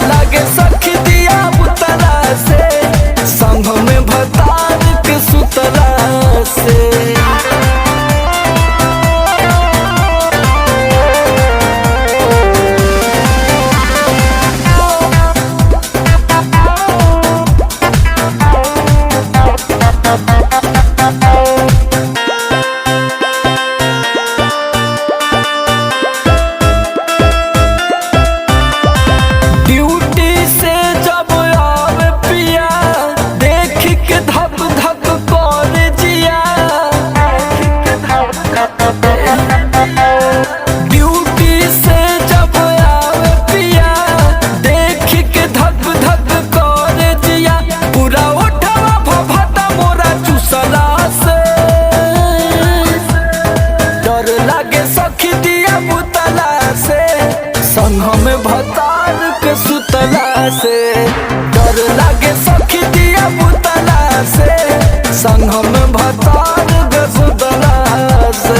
लागे सखी दिया बुतला से, संग में भतार के सुतला से। संग में भतार के सुतला से डर लागे सखी दिया बुतला से, संग में भतार के सुतला से।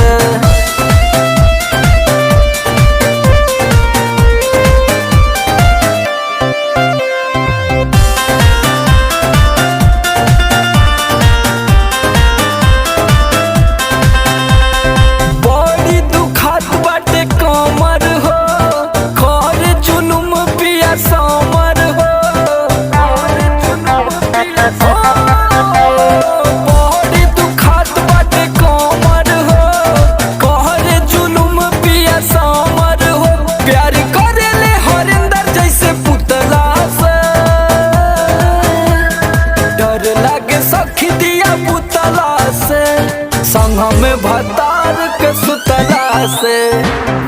संग में भतार के सुतला से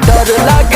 डर लागे